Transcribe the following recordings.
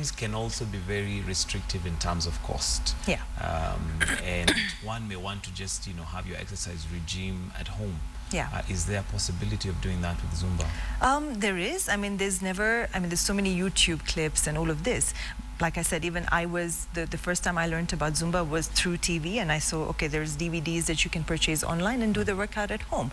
gyms can also be very restrictive in terms of cost. Yeah. And one may want to just, you know, have your exercise regime at home. Yeah. Is there a possibility of doing that with Zumba? There is. I mean, there's so many YouTube clips and all of this. Like I said, even I was, the first time I learned about Zumba was through TV, and I saw, okay, there's DVDs that you can purchase online and do the workout at home.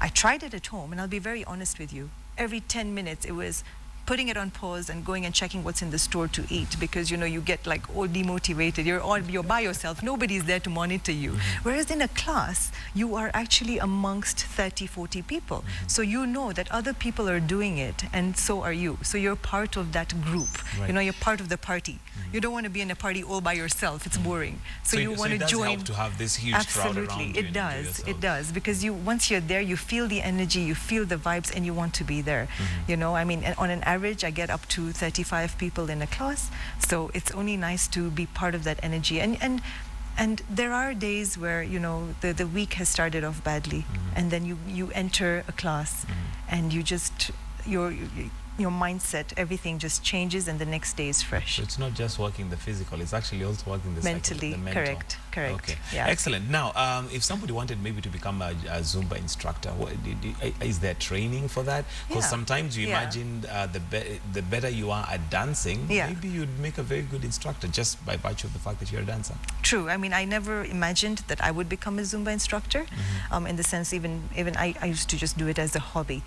I tried it at home, and I'll be very honest with you. Every 10 minutes, it was putting it on pause and going and checking what's in the store to eat, because you know you get like all demotivated. You're by yourself. Nobody's there to monitor you. Whereas in a class, you are actually amongst 30, 40 people. So you know that other people are doing it, and so are you. So you're part of that group. Right. You know, you're part of the party. You don't want to be in a party all by yourself. It's boring. So you want to join. So it does help to have this huge crowd around you. It does. It does, because once you're there, you feel the energy, you feel the vibes, and you want to be there. You know, I mean, on an average, I get up to 35 people in a class. So it's only nice to be part of that energy. And there are days where, you know, the week has started off badly, and then you enter a class, and you just your mindset, everything just changes, and the next day is fresh. So it's not just working the physical, it's actually also working the mentally. The mental. Correct. Okay. Yeah. Excellent. Now, if somebody wanted maybe to become a Zumba instructor, is there training for that? Because sometimes you imagine the better you are at dancing, maybe you'd make a very good instructor just by virtue of the fact that you're a dancer. True. I mean, I never imagined that I would become a Zumba instructor. In the sense, even I used to just do it as a hobby.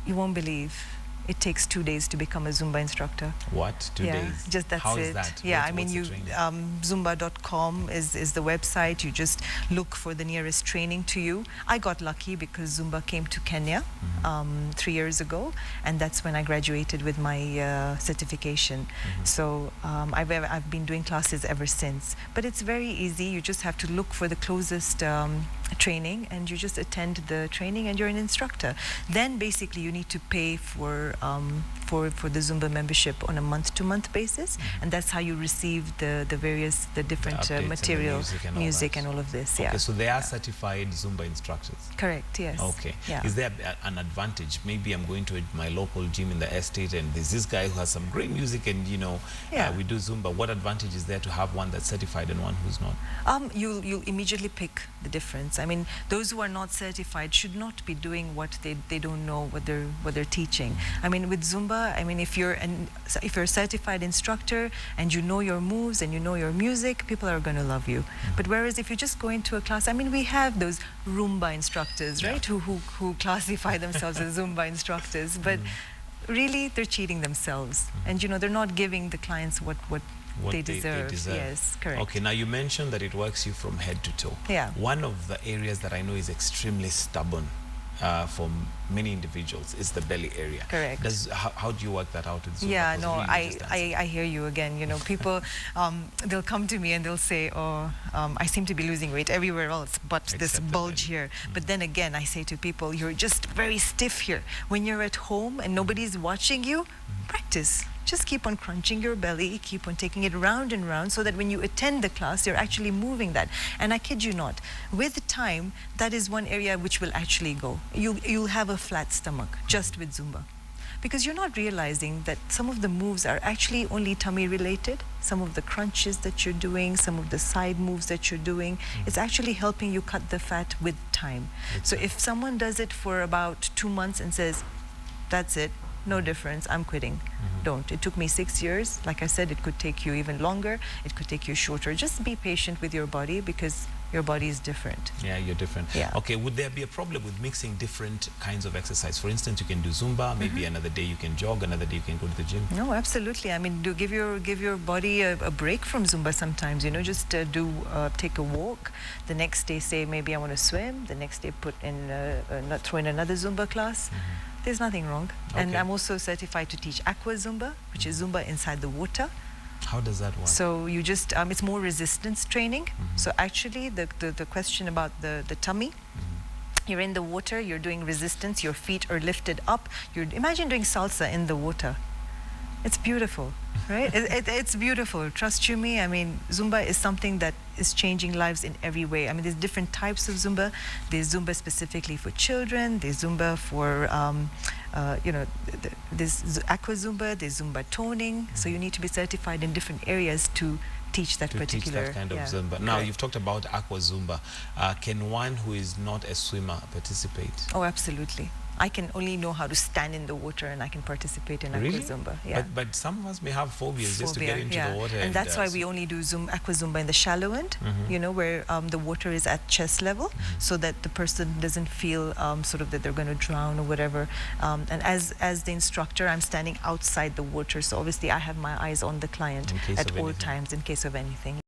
You won't believe it takes 2 days to become a Zumba instructor. What? 2 days? Just that's How it. is that? Yeah, I mean, Zumba.com is the website. You just look for the nearest training to you. I got lucky because Zumba came to Kenya 3 years ago, and that's when I graduated with my certification. So I've been doing classes ever since. But it's very easy. You just have to look for the closest training, and you just attend the training, and you're an instructor. Then basically you need to pay for the Zumba membership on a month-to-month basis, and that's how you receive the different material, music and all of this. Okay, so they are certified Zumba instructors. Correct. Yes. Okay. Yeah. Is there an advantage? Maybe I'm going to my local gym in the estate, and there's this guy who has some great music, and you know, we do Zumba. What advantage is there to have one that's certified and one who's not? You'll immediately pick the difference. I mean, those who are not certified should not be doing what they don't know what they're teaching. I mean, with Zumba, I mean, if you're a certified instructor and you know your moves and you know your music, people are going to love you. But whereas if you just go into a class, I mean, we have those Roomba instructors, right, who classify themselves as Zumba instructors, but really they're cheating themselves, and you know, they're not giving the clients what they deserve. Yes, correct. Okay, now you mentioned that it works you from head to toe. Yeah. One of the areas that I know is extremely stubborn for many individuals is the belly area. Correct. How do you work that out with Zumba? Yeah, no, I hear you again. You know, people, they'll come to me and they'll say, oh, I seem to be losing weight everywhere else, but this bulge here. But then again, I say to people, you're just very stiff here. When you're at home and nobody's watching you, practice. Just keep on crunching your belly, keep on taking it round and round, so that when you attend the class, you're actually moving that. And I kid you not, with time, that is one area which will actually go. You'll have a flat stomach just with Zumba. Because you're not realizing that some of the moves are actually only tummy related. Some of the crunches that you're doing, some of the side moves that you're doing, it's actually helping you cut the fat with time. So if someone does it for about 2 months and says, that's it, no difference, I'm quitting. Don't. It took me 6 years. Like I said, it could take you even longer. It could take you shorter. Just be patient with your body, because your body is different. Yeah, you're different. Yeah. Okay, would there be a problem with mixing different kinds of exercise? For instance, you can do Zumba, maybe another day you can jog, another day you can go to the gym. No, absolutely. I mean, give your body a break from Zumba sometimes, you know, just take a walk. The next day, say, maybe I want to swim. The next day, throw in another Zumba class. There's nothing wrong. Okay. And I'm also certified to teach Aqua Zumba, which is Zumba inside the water. How does that work? So you just, it's more resistance training. So actually, the question about the tummy, you're in the water, you're doing resistance, your feet are lifted up. Imagine doing salsa in the water. It's beautiful, right? It's beautiful. Trust you me. I mean, Zumba is something that is changing lives in every way. I mean, there's different types of Zumba. There's Zumba specifically for children. There's Zumba for you know, there's Aqua Zumba, there's Zumba toning. So you need to be certified in different areas to teach that particular teach that kind of Zumba. Now, you've talked about Aqua Zumba. Can one who is not a swimmer participate? Oh, absolutely. I can only know how to stand in the water and I can participate in Aqua Zumba. Yeah. But some of us may have phobias just to get into the water. And that's why we only do Aqua Zumba in the shallow end, you know, where the water is at chest level, so that the person doesn't feel sort of that they're going to drown or whatever. And as the instructor, I'm standing outside the water, so obviously I have my eyes on the client at all times in case of anything.